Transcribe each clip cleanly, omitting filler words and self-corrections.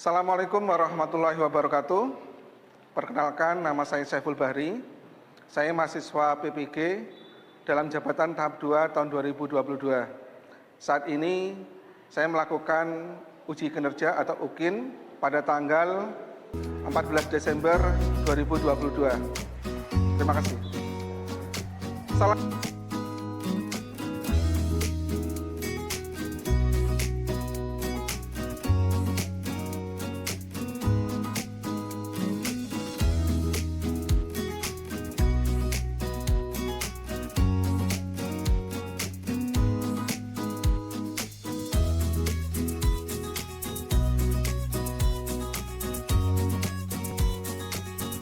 Assalamualaikum warahmatullahi wabarakatuh. Perkenalkan, nama saya Saiful Bahri. Saya mahasiswa PPG dalam jabatan tahap 2 tahun 2022. Saat ini saya melakukan uji kinerja atau UKIN pada tanggal 14 Desember 2022. Terima kasih.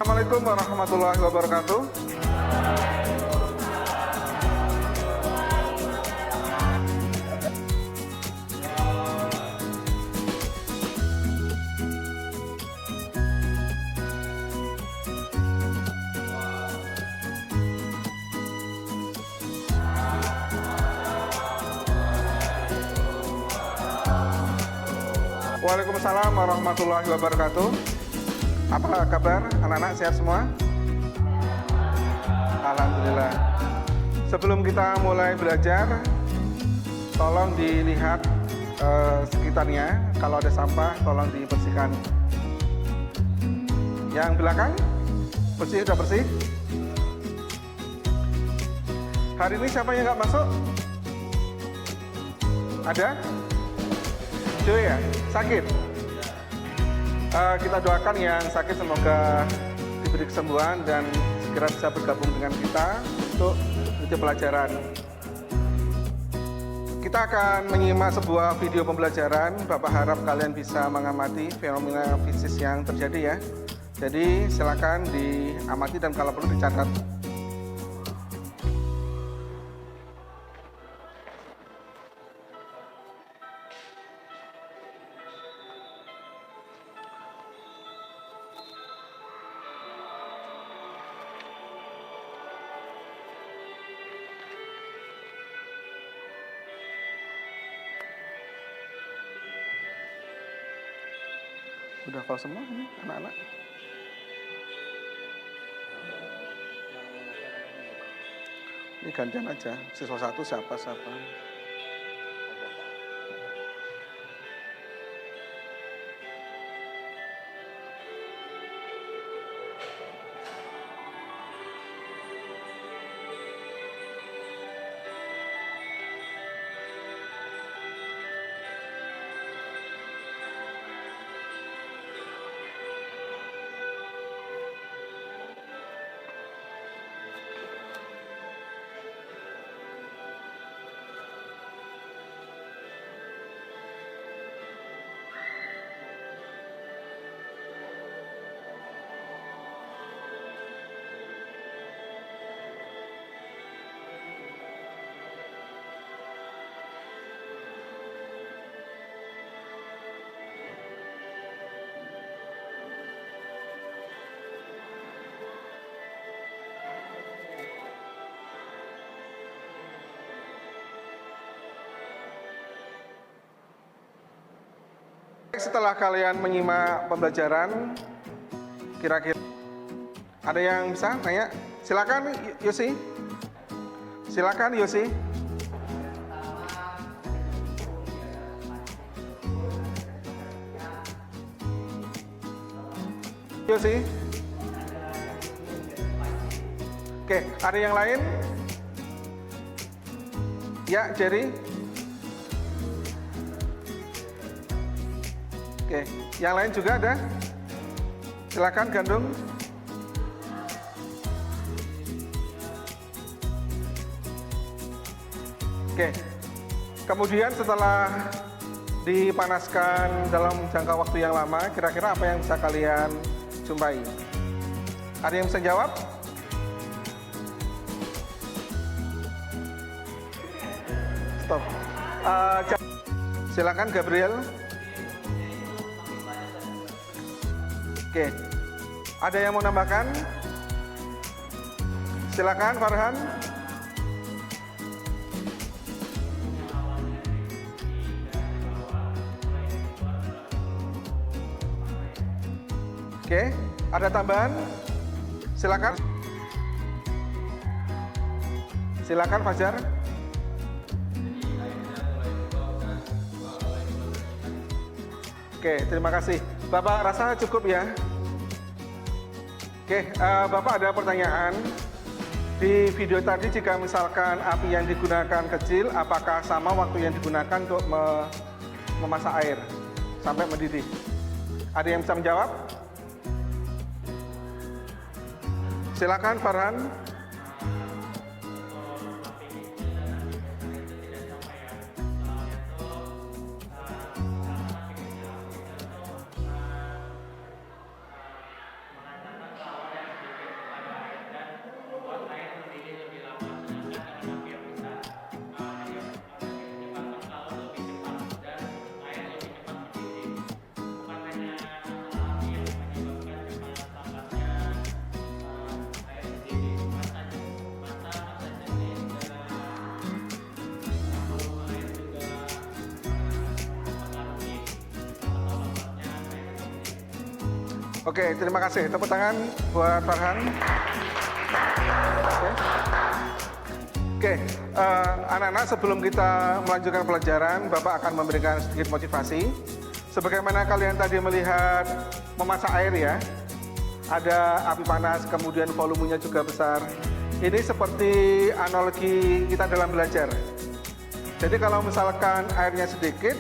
Assalamualaikum warahmatullahi wabarakatuh. Waalaikumsalam warahmatullahi wabarakatuh. Apa kabar anak-anak, sehat semua? Alhamdulillah. Sebelum kita mulai belajar, tolong dilihat sekitarnya. Kalau ada sampah, tolong dibersihkan. Yang belakang, bersih, sudah bersih? Hari ini siapa yang nggak masuk? Ada? Joy ya? Sakit? Kita doakan yang sakit semoga diberi kesembuhan dan segera bisa bergabung dengan kita untuk ikuti pelajaran. Kita akan menyimak sebuah video pembelajaran. Bapak harap kalian bisa mengamati fenomena fisik yang terjadi ya. Jadi silakan diamati dan kalau perlu dicatat. Udah hafal semua ini anak-anak? Ini gantian aja, siswa satu siapa? Setelah kalian menyimak pembelajaran, kira-kira ada yang bisa nanya? Silakan Yosi. Silakan Yosi. Yosi. Oke, ada yang lain? Ya, Jerry. Oke, yang lain juga ada? Silakan Gandung. Oke, kemudian setelah dipanaskan dalam jangka waktu yang lama, kira-kira apa yang bisa kalian jumpai? Ada yang bisa jawab? Stop. Silakan Gabriel. Oke, ada yang mau nambahkan? Silakan Farhan. Oke, ada tambahan? Silakan. Silakan Fajar. Oke, terima kasih. Bapak rasa cukup ya? Oke, Bapak ada pertanyaan. Di video tadi jika misalkan api yang digunakan kecil, apakah sama waktu yang digunakan untuk memasak air sampai mendidih? Ada yang bisa menjawab? Silakan Farhan. Oke, terima kasih. Tepuk tangan buat Farhan. Oke, anak-anak sebelum kita melanjutkan pelajaran, Bapak akan memberikan sedikit motivasi. Sebagaimana kalian tadi melihat memasak air ya, ada api panas, kemudian volumenya juga besar. Ini seperti analogi kita dalam belajar. Jadi kalau misalkan airnya sedikit,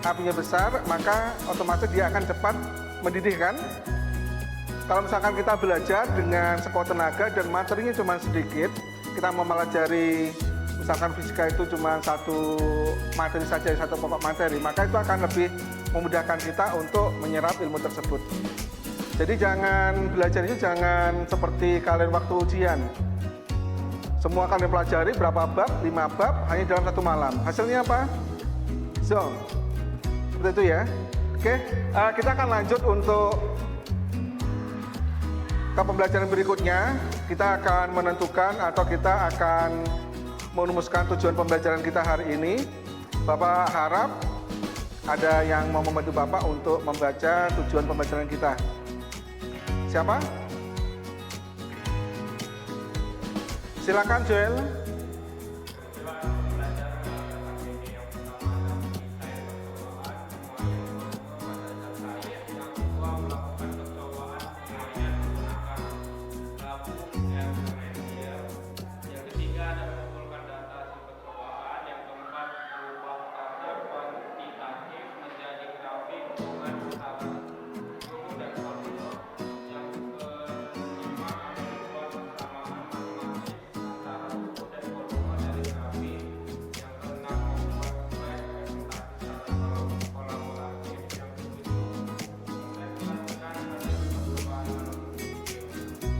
apinya besar, maka otomatis dia akan cepat mendidih kan? Kalau misalkan kita belajar dengan sekuat tenaga dan materinya cuma sedikit, kita mempelajari misalkan fisika itu cuma satu materi saja, satu pokok materi, maka itu akan lebih memudahkan kita untuk menyerap ilmu tersebut. Jadi jangan belajar itu jangan seperti kalian waktu ujian. Semua kalian pelajari berapa bab, 5 bab hanya dalam satu malam. Hasilnya apa? So, seperti itu ya. Oke, kita akan lanjut untuk ke pembelajaran berikutnya. Kita akan menentukan atau kita akan merumuskan tujuan pembelajaran kita hari ini. Bapak harap ada yang mau membantu Bapak untuk membaca tujuan pembelajaran kita. Siapa? Silakan Joel.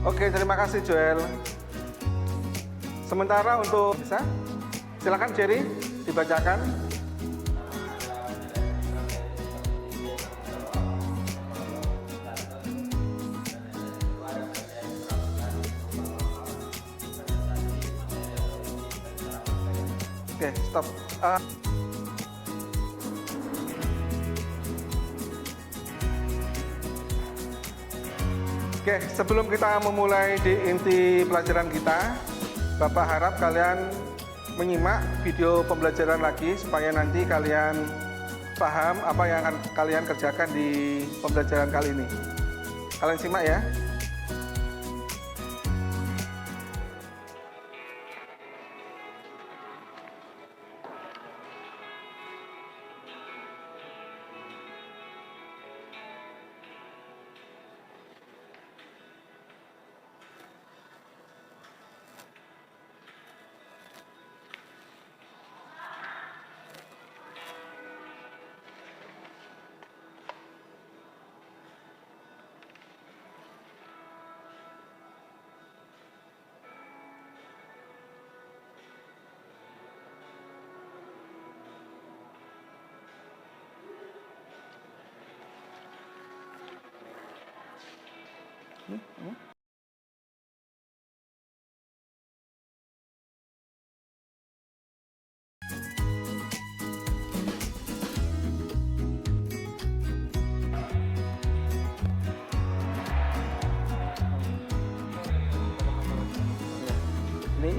Oke, terima kasih Joel. Sementara untuk bisa, silakan Jerry dibacakan. Oke, stop. Oke, sebelum kita memulai di inti pelajaran kita, Bapak harap kalian menyimak video pembelajaran lagi supaya nanti kalian paham apa yang akan kalian kerjakan di pembelajaran kali ini. Kalian simak ya.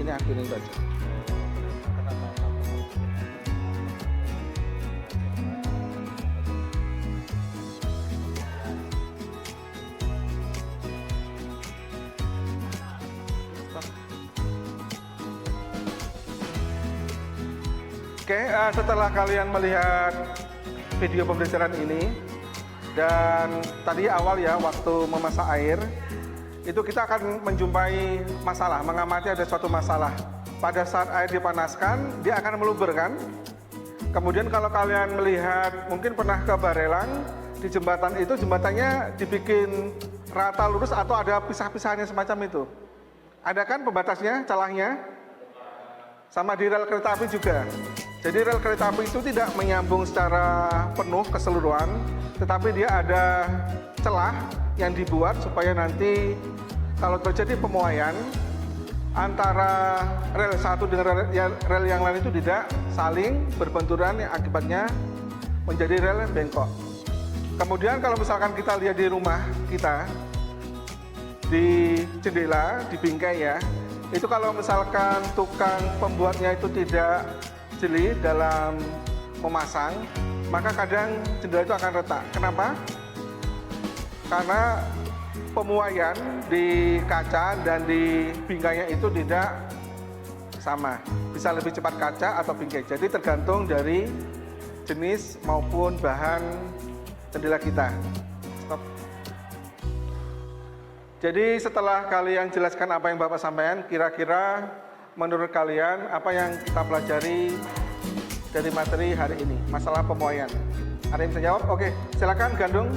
ini ambil itu aja. Oke, setelah kalian melihat video pembelajaran ini, dan tadi awal ya, waktu memasak air, itu kita akan menjumpai masalah, mengamati ada suatu masalah. Pada saat air dipanaskan, dia akan meluber kan? Kemudian kalau kalian melihat, mungkin pernah ke Barelang, di jembatan itu, jembatannya dibikin rata lurus atau ada pisah-pisahnya semacam itu. Ada kan pembatasnya, celahnya? Sama di rel kereta api juga. Jadi rel kereta api itu tidak menyambung secara penuh keseluruhan, tetapi dia ada celah yang dibuat supaya nanti kalau terjadi pemuaian antara rel satu dengan rel yang lain itu tidak saling berbenturan yang akibatnya menjadi rel yang bengkok. Kemudian kalau misalkan kita lihat di rumah kita, di jendela, di bingkai ya, itu kalau misalkan tukang pembuatnya itu tidak jeli dalam memasang, maka kadang jendela itu akan retak. Kenapa? Karena pemuaian di kaca dan di bingkainya itu tidak sama. Bisa lebih cepat kaca atau bingkai. Jadi tergantung dari jenis maupun bahan jendela kita. Stop. Jadi setelah kalian jelaskan apa yang Bapak sampaikan, kira-kira menurut kalian apa yang kita pelajari dari materi hari ini, masalah pemuaian? Ada yang bisa jawab? Oke, silakan Gandung.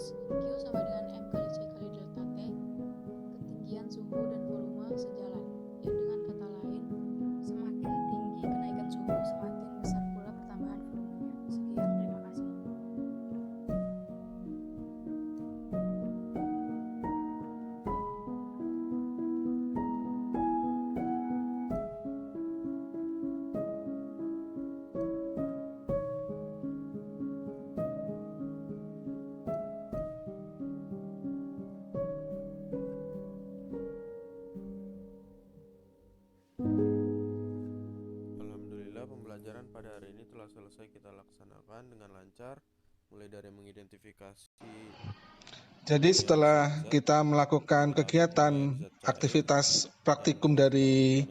Q sama dengan M kali C kali delta T, ketinggian suhu dan volume sejalan. Ya, dengan kata lain, semakin tinggi kenaikan suhu, semakin besar pula pertambahan volumenya. Sekian, terima kasih. Alhamdulillah, pembelajaran pada hari ini telah selesai kita laksanakan dengan lancar, mulai dari mengidentifikasi. Jadi setelah kita melakukan kegiatan aktivitas praktikum dari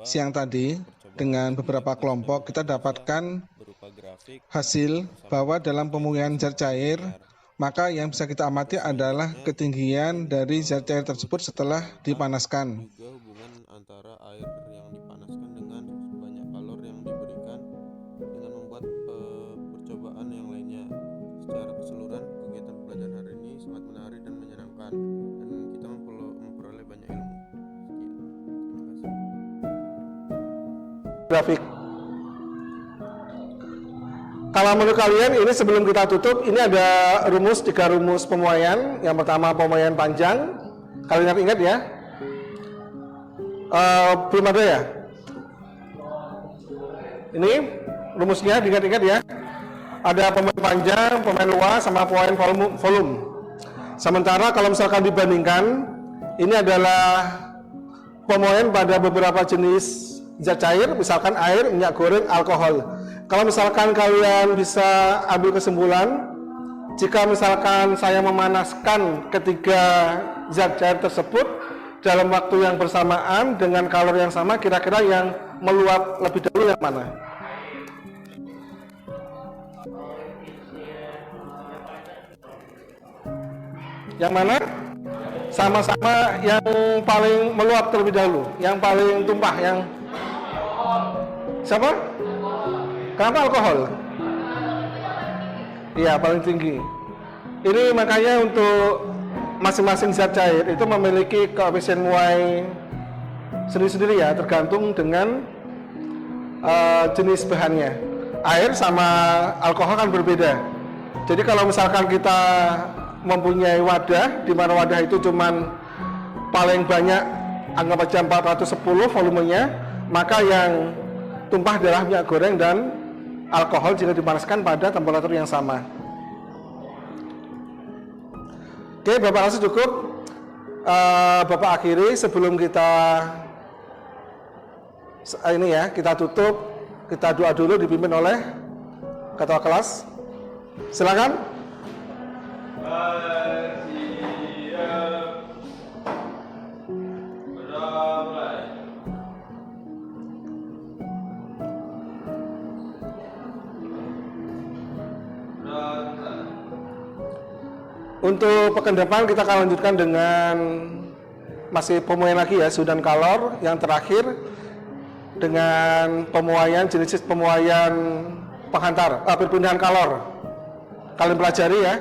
siang tadi dengan beberapa kelompok, kita dapatkan Berupa grafik hasil bahwa dalam pemurnian zat cair, maka yang bisa kita amati adalah ketinggian dari zat cair tersebut setelah dipanaskan. juga hubungan antara air yang dipanaskan dengan banyak kalor yang diberikan dengan membuat percobaan yang lainnya. Secara keseluruhan, kegiatan pembelajaran hari ini sangat menarik dan menyenangkan, dan kita memperoleh banyak ilmu. Sekian, terima kasih. Grafik. Kalau menurut kalian ini sebelum kita tutup, ini ada tiga rumus pemuaian. Yang pertama pemuaian panjang. Kalian ingat ya? Belum ada ya? Ini rumusnya diingat-ingat ya. Ada pemuaian panjang, pemuaian luas, sama pemuaian volume. Sementara kalau misalkan dibandingkan, ini adalah pemuaian pada beberapa jenis zat cair, misalkan air, minyak goreng, alkohol. Kalau misalkan kalian bisa ambil kesimpulan, jika misalkan saya memanaskan ketiga zat cair tersebut dalam waktu yang bersamaan dengan kalor yang sama, kira-kira yang meluap lebih dahulu yang mana? Yang mana? Sama-sama yang paling meluap terlebih dahulu, yang paling tumpah, yang siapa? Kenapa alkohol? Iya, paling tinggi. Ini makanya untuk masing-masing zat cair itu memiliki koefisien muai sendiri-sendiri ya, tergantung dengan jenis bahannya. Air sama alkohol kan berbeda. Jadi kalau misalkan kita mempunyai wadah, di mana wadah itu cuman paling banyak anggap aja 410 volumenya, maka yang tumpah adalah minyak goreng dan alkohol jika dipanaskan pada temperatur yang sama. Oke, Bapak rasa cukup. Bapak akhiri sebelum kita ini ya, kita tutup, kita doa dulu dipimpin oleh ketua kelas. Silakan. Untuk pekan depan kita akan lanjutkan dengan masih pemuaian lagi ya, suhu dan kalor. Yang terakhir dengan pemuaian jenis pemuaian penghantar, perpindahan kalor. Kalian pelajari ya.